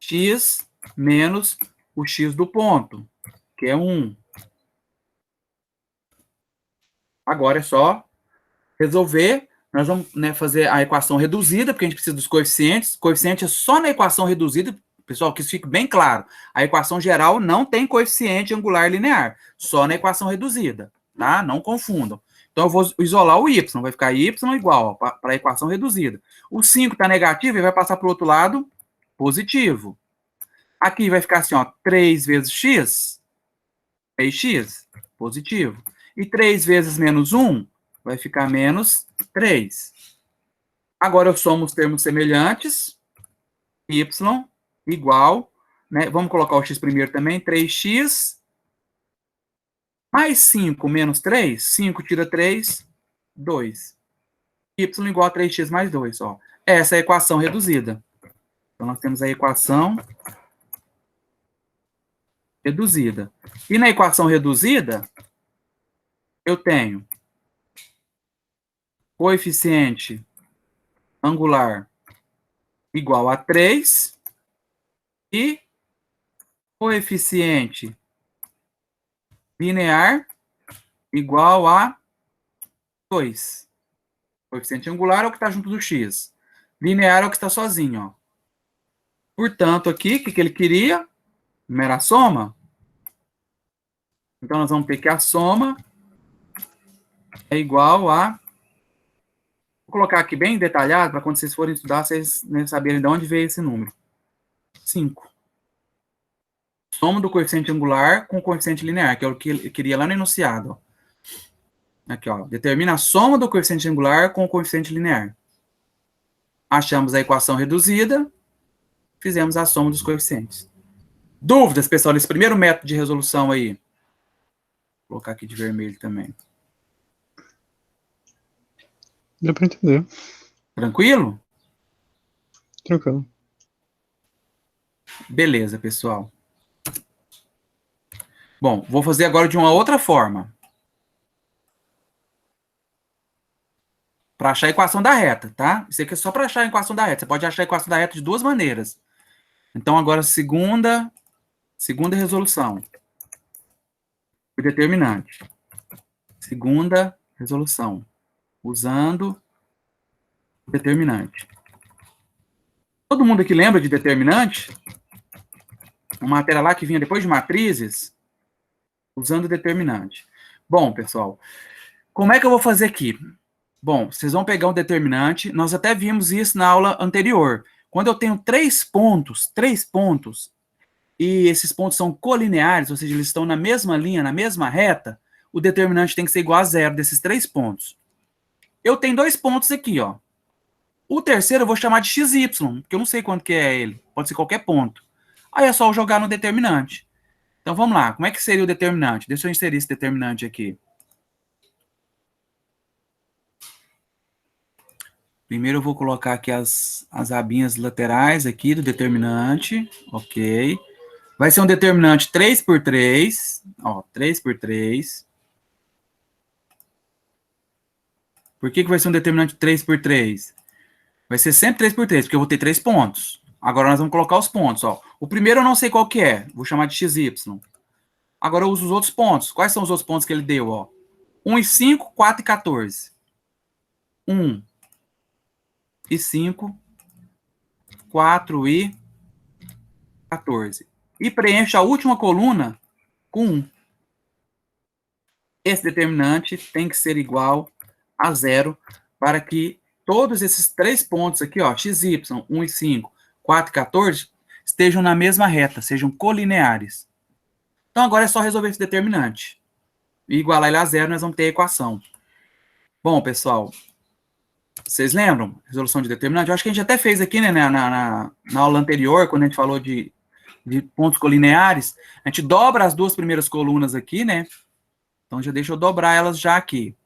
Speaker 1: x menos o x do ponto, que é 1. Agora é só resolver. Nós vamos, né, fazer a equação reduzida, porque a gente precisa dos coeficientes. Coeficiente é só na equação reduzida. Pessoal, que isso fique bem claro. A equação geral não tem coeficiente angular linear, só na equação reduzida, tá? Não confundam. Então, eu vou isolar o y, vai ficar y igual para a equação reduzida. O 5 está negativo e vai passar para o outro lado positivo. Aqui vai ficar assim, ó, 3 vezes x, 3x, positivo. E 3 vezes menos 1 vai ficar menos 3. Agora eu somo os termos semelhantes, y igual, né? Vamos colocar o x primeiro também, 3x mais 5 menos 3, 5 tira 3, 2. Y igual a 3x mais 2, ó. Essa é a equação reduzida. Então, nós temos a equação reduzida. E na equação reduzida, eu tenho coeficiente angular igual a 3 e coeficiente linear igual a 2. Coeficiente angular é o que está junto do x. Linear é o que está sozinho, ó. Portanto, aqui, o que ele queria? Mera soma. Então, nós vamos ter que a soma é igual a... Vou colocar aqui bem detalhado, para quando vocês forem estudar, vocês, né, saberem de onde veio esse número. 5. Soma do coeficiente angular com o coeficiente linear, que é o que ele queria lá no enunciado. Ó. Aqui, ó. Determina a soma do coeficiente angular com o coeficiente linear. Achamos a equação reduzida, fizemos a soma dos coeficientes. Dúvidas, pessoal, nesse primeiro método de resolução aí? Vou colocar aqui de vermelho também.
Speaker 4: Deu para entender.
Speaker 1: Tranquilo?
Speaker 4: Tranquilo.
Speaker 1: Beleza, pessoal. Bom, vou fazer agora de uma outra forma. Para achar a equação da reta, tá? Isso aqui é só para achar a equação da reta. Você pode achar a equação da reta de duas maneiras. Então, agora, segunda resolução. O determinante. Segunda resolução. Usando o determinante. Todo mundo aqui lembra de determinante? uma matéria lá que vinha depois de matrizes, usando determinante. Bom, pessoal, como é que eu vou fazer aqui? Bom, vocês vão pegar um determinante, nós até vimos isso na aula anterior. Quando eu tenho 3 pontos, e esses pontos são colineares, ou seja, eles estão na mesma linha, na mesma reta, o determinante tem que ser igual a 0 desses 3 pontos. Eu tenho 2 pontos aqui, ó. O terceiro eu vou chamar de xy, porque eu não sei quanto que é ele. Pode ser qualquer ponto. Aí é só eu jogar no determinante. Então vamos lá, como é que seria o determinante? Deixa eu inserir esse determinante aqui. Primeiro eu vou colocar aqui as abinhas laterais aqui do determinante. Ok. Vai ser um determinante 3 por 3. Ó, 3 por 3. Por que vai ser um determinante 3 por 3? Vai ser sempre 3 por 3, porque eu vou ter 3 pontos. Agora nós vamos colocar os pontos. Ó. O primeiro eu não sei qual que é. Vou chamar de xy. Agora eu uso os outros pontos. Quais são os outros pontos que ele deu? Ó? 1 e 5, 4 e 14. 1 e 5, 4 e 14. E preencho a última coluna com 1. Esse determinante tem que ser igual a 0 para que todos esses 3 pontos aqui, ó, xy, 1 e 5, 4 e 14, estejam na mesma reta, sejam colineares. Então agora é só resolver esse determinante. E igualar ele a 0, nós vamos ter a equação. Bom, pessoal, vocês lembram? Resolução de determinante? Eu acho que a gente até fez aqui, né, na aula anterior, quando a gente falou de pontos colineares. A gente dobra as 2 primeiras colunas aqui, né? Então já deixa eu dobrar elas já aqui.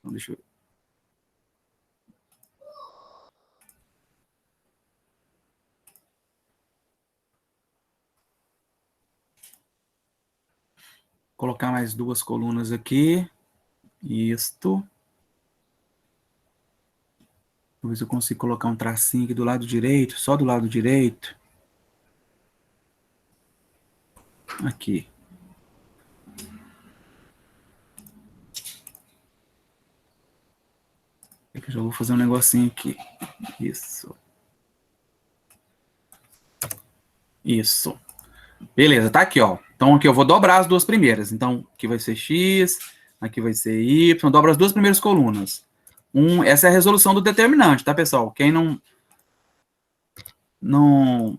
Speaker 1: Então deixa eu... Colocar mais 2 colunas aqui. Isto. Vou ver se eu consigo colocar um tracinho aqui do lado direito, só do lado direito. Aqui. Eu já vou fazer um negocinho aqui. Isso. Isso. Beleza, tá aqui, ó. Então aqui eu vou dobrar as 2 primeiras. Então aqui vai ser x, aqui vai ser y. Dobra as 2 primeiras colunas. Essa é a resolução do determinante, tá, pessoal? Quem não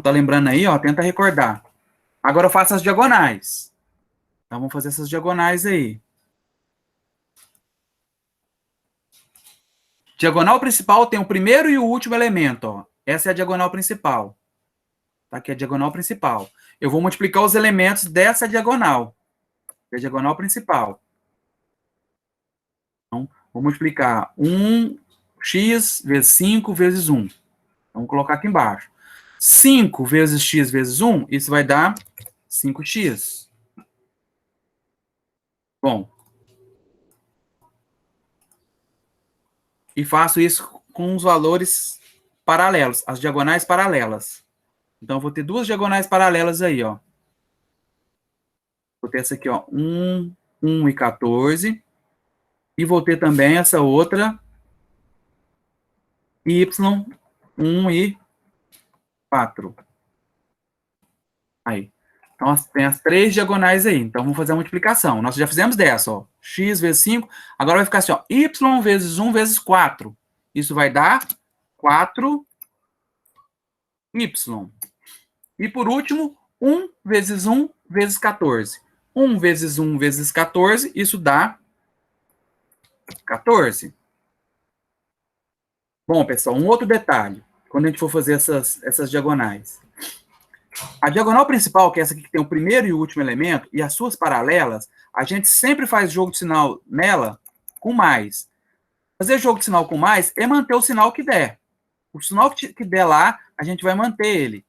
Speaker 1: tá lembrando aí, ó, tenta recordar. Agora eu faço as diagonais. Então vamos fazer essas diagonais aí. Diagonal principal tem o primeiro e o último elemento, ó. Essa é a diagonal principal. Tá aqui a diagonal principal. Eu vou multiplicar os elementos dessa diagonal. Que é a diagonal principal. Então, vou multiplicar 1x vezes 5 vezes 1. Vamos colocar aqui embaixo. 5 vezes x vezes 1, isso vai dar 5x. Bom. E faço isso com os valores paralelos, as diagonais paralelas. Então, eu vou ter 2 diagonais paralelas aí, ó. Vou ter essa aqui, ó, 1 e 14. E vou ter também essa outra, y, 1 e 4. Aí. Então, tem as 3 diagonais aí. Então, vamos fazer a multiplicação. Nós já fizemos dessa, ó. X vezes 5. Agora vai ficar assim, ó. Y vezes 1 vezes 4. Isso vai dar 4y. E, por último, 1 vezes 1 vezes 14. 1 vezes 1 vezes 14, isso dá 14. Bom, pessoal, um outro detalhe. Quando a gente for fazer essas diagonais. A diagonal principal, que é essa aqui que tem o primeiro e o último elemento, e as suas paralelas, a gente sempre faz jogo de sinal nela com mais. Fazer jogo de sinal com mais é manter o sinal que der. O sinal que der lá, a gente vai manter ele.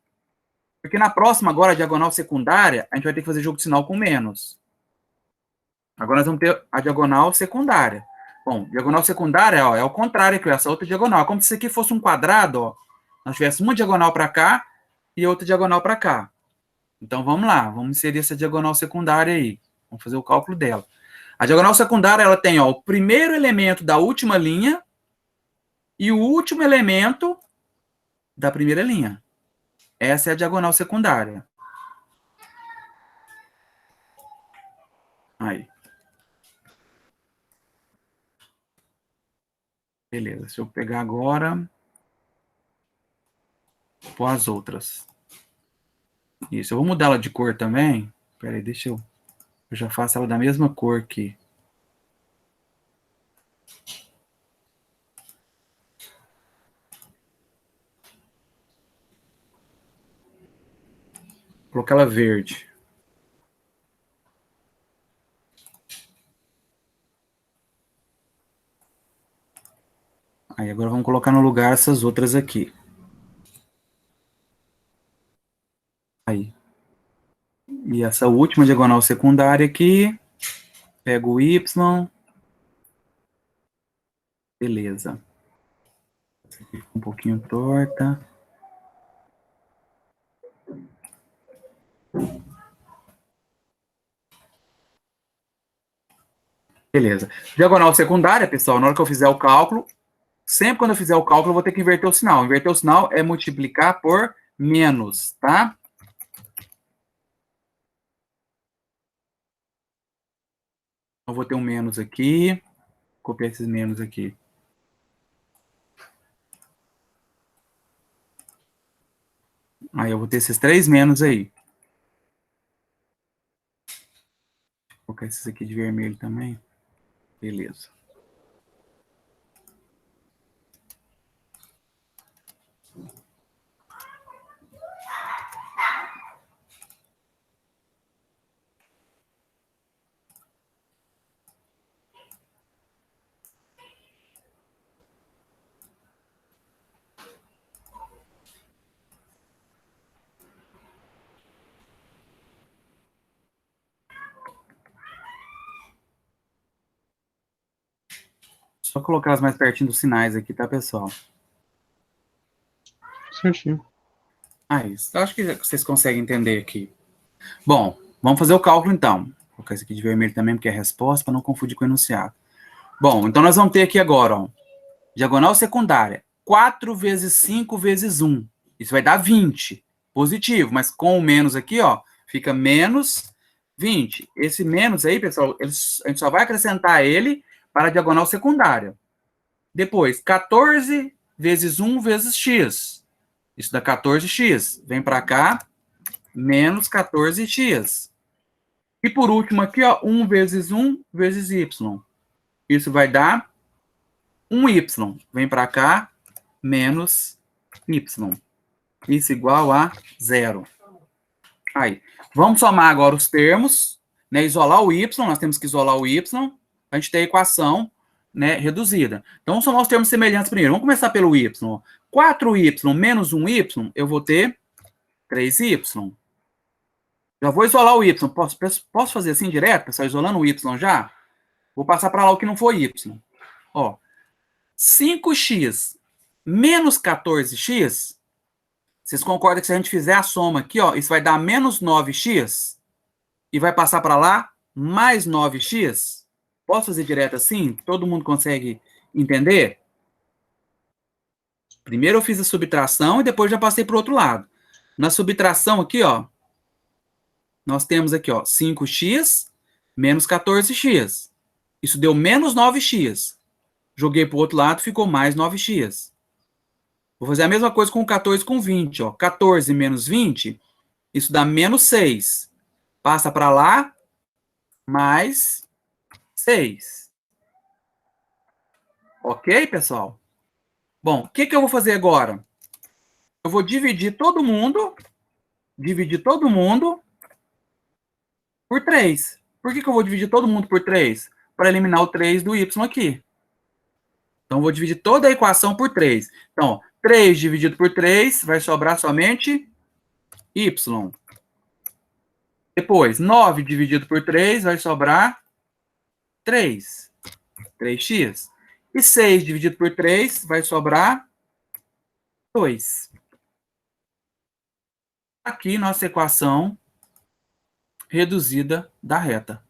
Speaker 1: Porque na próxima, agora, a diagonal secundária, a gente vai ter que fazer jogo de sinal com menos. Agora nós vamos ter a diagonal secundária. Bom, diagonal secundária, ó, é o contrário aqui, essa outra diagonal. É como se isso aqui fosse um quadrado, ó. Nós tivéssemos uma diagonal para cá e outra diagonal para cá. Então, vamos lá. Vamos inserir essa diagonal secundária aí. Vamos fazer o cálculo dela. A diagonal secundária, ela tem, ó, o primeiro elemento da última linha e o último elemento da primeira linha. Essa é a diagonal secundária. Aí. Beleza, deixa eu pegar agora. Pôr as outras. Isso, eu vou mudar ela de cor também. Espera aí, deixa eu... Eu já faço ela da mesma cor aqui. Vou colocar ela verde. Aí agora vamos colocar no lugar essas outras aqui. Aí. E essa última diagonal secundária aqui. Pego o Y. Beleza. Essa aqui ficou um pouquinho torta. Beleza. Diagonal secundária, pessoal, na hora que eu fizer o cálculo, sempre quando eu fizer o cálculo, eu vou ter que inverter o sinal. Inverter o sinal é multiplicar por menos, tá? Eu vou ter um menos aqui. Copiar esses menos aqui. Aí eu vou ter esses 3 menos aí. Vou colocar esses aqui de vermelho também. Beleza. Só colocar as mais pertinho dos sinais aqui, tá, pessoal?
Speaker 4: Certinho.
Speaker 1: Isso. Eu acho que vocês conseguem entender aqui. Bom, vamos fazer o cálculo, então. Vou colocar esse aqui de vermelho também, porque é a resposta, para não confundir com o enunciado. Bom, então nós vamos ter aqui agora, ó, diagonal secundária. 4 vezes 5 vezes 1. Isso vai dar 20. Positivo, mas com o menos aqui, ó, fica menos 20. Esse menos aí, pessoal, a gente só vai acrescentar ele para a diagonal secundária. Depois, 14 vezes 1 vezes x. Isso dá 14x. Vem para cá, menos 14x. E por último aqui, ó, 1 vezes 1 vezes y. Isso vai dar 1y. Vem para cá, menos y. Isso igual a 0. Aí, vamos somar agora os termos, né? Isolar o y, nós temos que isolar o y, a gente ter a equação, né, reduzida. Então, vamos somar os termos semelhantes primeiro. Vamos começar pelo y. 4y menos 1y, eu vou ter 3y. Já vou isolar o y. Posso fazer assim direto, pessoal, isolando o y já? Vou passar para lá o que não foi y. Ó, 5x menos 14x, vocês concordam que se a gente fizer a soma aqui, ó, isso vai dar menos 9x? E vai passar para lá mais 9x? Posso fazer direto assim? Todo mundo consegue entender? Primeiro eu fiz a subtração e depois já passei para o outro lado. Na subtração aqui, ó, nós temos aqui, ó, 5x menos 14x. Isso deu menos 9x. Joguei para o outro lado, ficou mais 9x. Vou fazer a mesma coisa com 14 com 20. Ó. 14 menos 20, isso dá menos 6. Passa para lá, mais 6. Ok, pessoal? Bom, o que eu vou fazer agora? Eu vou dividir todo mundo por 3. Por que eu vou dividir todo mundo por 3? Para eliminar o 3 do y aqui. Então, eu vou dividir toda a equação por 3. Então, ó, 3 dividido por 3 vai sobrar somente y. Depois, 9 dividido por 3 vai sobrar 3. 3x. E 6 dividido por 3 vai sobrar 2. Aqui, nossa equação reduzida da reta.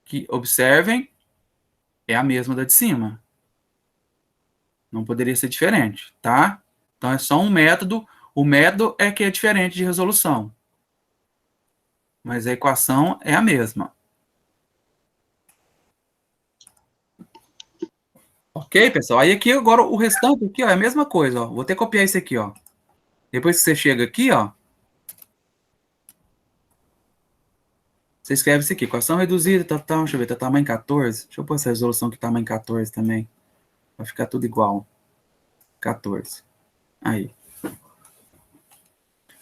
Speaker 1: Que, observem, é a mesma da de cima. Não poderia ser diferente, tá? Então, é só um método O método é que é diferente de resolução. Mas a equação é a mesma. Ok, pessoal? Aí aqui agora o restante aqui, ó, é a mesma coisa, ó. Vou até copiar isso aqui, ó. Depois que você chega aqui, ó, você escreve isso aqui, equação reduzida, deixa eu ver, tá tamanho 14. Deixa eu pôr essa resolução aqui, tamanho 14 também. Vai ficar tudo igual. 14. Aí.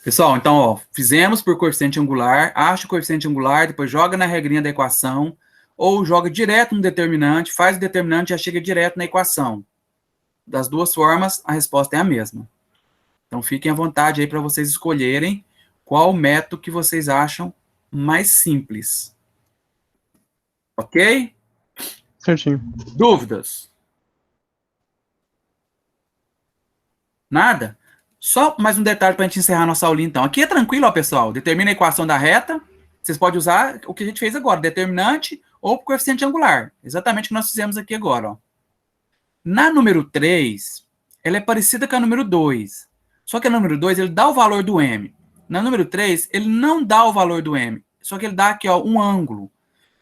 Speaker 1: Pessoal, então, ó, fizemos por coeficiente angular, acha o coeficiente angular, depois joga na regrinha da equação, ou joga direto no determinante, faz o determinante e já chega direto na equação. Das duas formas, a resposta é a mesma. Então, fiquem à vontade aí para vocês escolherem qual método que vocês acham mais simples. Ok?
Speaker 4: Certinho.
Speaker 1: Dúvidas? Nada? Só mais um detalhe para a gente encerrar nossa aulinha, então. Aqui é tranquilo, ó, pessoal. Determina a equação da reta. Vocês podem usar o que a gente fez agora, determinante ou coeficiente angular. Exatamente o que nós fizemos aqui agora, ó. Na número 3, ela é parecida com a número 2. Só que a número 2, ele dá o valor do m. Na número 3, ele não dá o valor do m. Só que ele dá aqui, ó, um ângulo.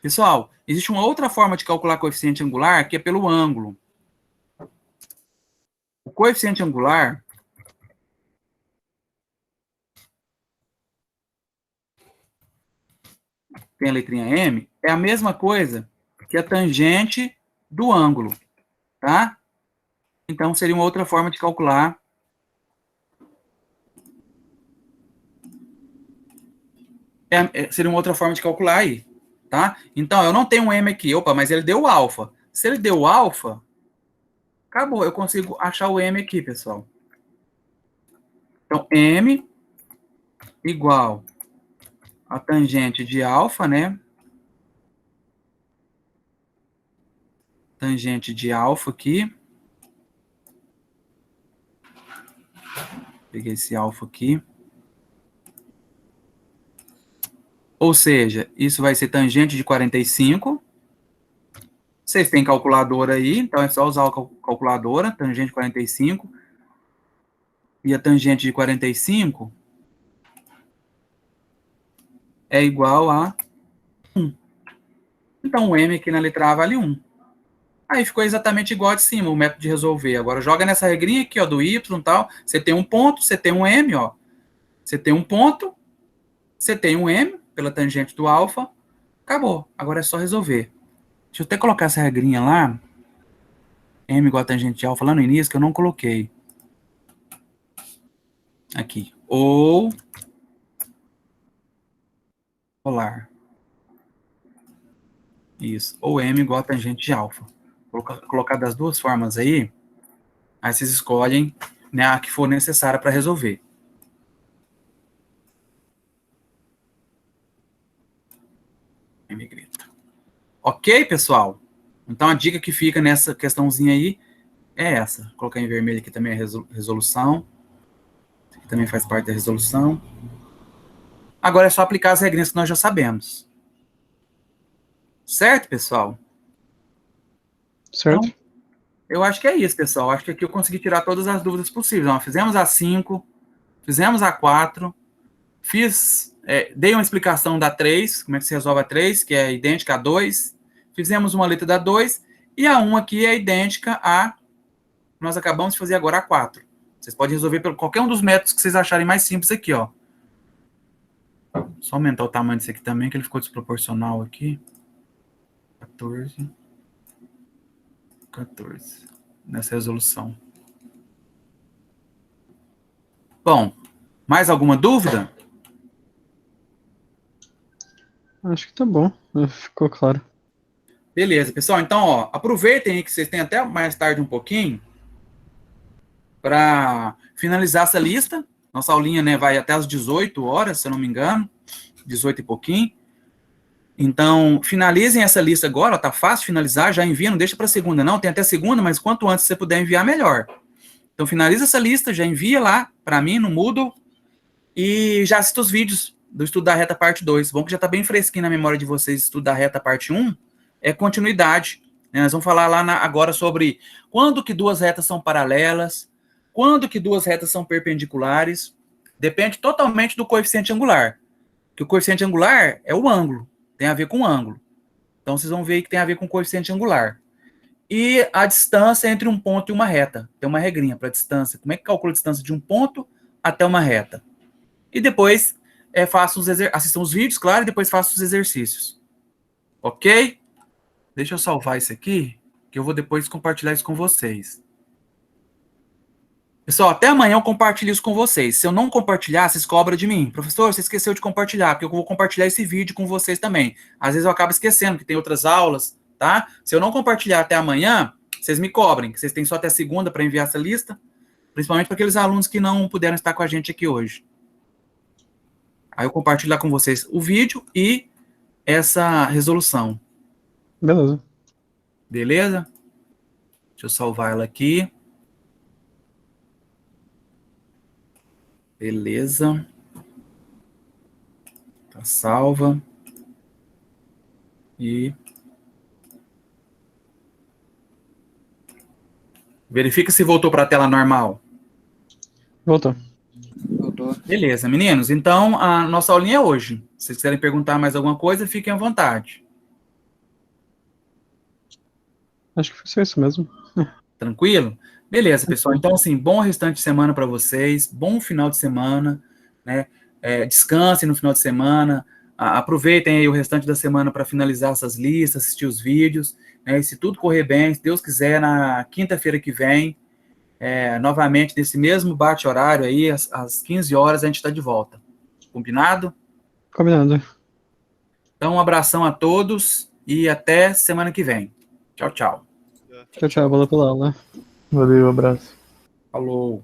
Speaker 1: Pessoal, existe uma outra forma de calcular coeficiente angular, que é pelo ângulo. O coeficiente angular tem a letrinha M, é a mesma coisa que a tangente do ângulo, tá? Então, seria uma outra forma de calcular. Seria uma outra forma de calcular aí, tá? Então, eu não tenho um M aqui, opa, mas ele deu alfa. Se ele deu alfa, acabou, eu consigo achar o M aqui, pessoal. Então, M igual a tangente de alfa, né? Tangente de alfa aqui. Peguei esse alfa aqui. Ou seja, isso vai ser tangente de 45. Vocês têm calculadora aí, então é só usar a calculadora, tangente de 45. E a tangente de 45 é igual a 1. Então, o M aqui na letra A vale 1. Aí ficou exatamente igual de cima, o método de resolver. Agora, joga nessa regrinha aqui, ó, do Y e tal. Você tem um ponto, você tem um M, ó. Você tem um ponto, você tem um M, pela tangente do alfa. Acabou. Agora é só resolver. Deixa eu até colocar essa regrinha lá. M igual a tangente de alfa lá no início, que eu não coloquei. Aqui. Ou polar. Isso. Ou M igual a tangente de alfa. Vou colocar das duas formas aí. Aí vocês escolhem, né, a que for necessária para resolver. M grita. Ok, pessoal? Então a dica que fica nessa questãozinha aí é essa. Vou colocar em vermelho aqui também a resolução. Isso aqui também faz parte da resolução. Agora é só aplicar as regrinhas que nós já sabemos. Certo, pessoal?
Speaker 4: Certo.
Speaker 1: Então, eu acho que é isso, pessoal. Acho que aqui eu consegui tirar todas as dúvidas possíveis. Ó, fizemos a 5, fizemos a 4, dei uma explicação da 3, como é que se resolve a 3, que é idêntica a 2. Fizemos uma letra da 2, e a 1 aqui é idêntica a, nós acabamos de fazer agora a 4. Vocês podem resolver por qualquer um dos métodos que vocês acharem mais simples aqui, ó. Só aumentar o tamanho desse aqui também, que ele ficou desproporcional aqui. 14. Nessa resolução. Bom, mais alguma dúvida?
Speaker 4: Acho que tá bom. Ficou claro.
Speaker 1: Beleza, pessoal. Então, ó, aproveitem aí que vocês têm até mais tarde um pouquinho para finalizar essa lista. Nossa aulinha, né, vai até as 18 horas, se eu não me engano. 18 e pouquinho. Então, finalizem essa lista agora, ó, tá fácil finalizar, já envia, não deixa para segunda não, tem até segunda, mas quanto antes você puder enviar, melhor. Então, finaliza essa lista, já envia lá para mim no Moodle e já assista os vídeos do Estudo da Reta parte 2. Bom que já está bem fresquinho na memória de vocês, Estudo da Reta parte 1, é continuidade. Né? Nós vamos falar lá agora sobre quando que duas retas são paralelas, quando que duas retas são perpendiculares, depende totalmente do coeficiente angular. Que o coeficiente angular é o ângulo, tem a ver com o ângulo. Então, vocês vão ver que tem a ver com o coeficiente angular. E a distância entre um ponto e uma reta. Tem uma regrinha para a distância. Como é que calcula a distância de um ponto até uma reta? E depois assistam os vídeos, claro, e depois faço os exercícios. Ok? Deixa eu salvar isso aqui, que eu vou depois compartilhar isso com vocês. Pessoal, até amanhã eu compartilho isso com vocês. Se eu não compartilhar, vocês cobram de mim. Professor, você esqueceu de compartilhar, porque eu vou compartilhar esse vídeo com vocês também. Às vezes eu acabo esquecendo, que tem outras aulas, tá? Se eu não compartilhar até amanhã, vocês me cobrem, que vocês têm só até segunda para enviar essa lista, principalmente para aqueles alunos que não puderam estar com a gente aqui hoje. Aí eu compartilho lá com vocês o vídeo e essa resolução.
Speaker 4: Beleza.
Speaker 1: Beleza? Deixa eu salvar ela aqui. Beleza. Tá salva. E verifica se voltou para a tela normal.
Speaker 4: Voltou.
Speaker 1: Beleza, meninos. Então, a nossa aulinha é hoje. Se vocês quiserem perguntar mais alguma coisa, fiquem à vontade.
Speaker 4: Acho que foi só isso mesmo.
Speaker 1: Tranquilo? Beleza, pessoal. Então, assim, bom restante de semana para vocês. Bom final de semana, né? Descansem no final de semana. Aproveitem aí o restante da semana para finalizar essas listas, assistir os vídeos, né? E se tudo correr bem, se Deus quiser, na quinta-feira que vem, novamente, nesse mesmo bate-horário aí, às 15 horas, a gente está de volta. Combinado?
Speaker 4: Combinado.
Speaker 1: Então, um abração a todos e até semana que vem. Tchau, tchau.
Speaker 4: Tchau, tchau. Valeu pela aula.
Speaker 2: Valeu, abraço.
Speaker 1: Falou.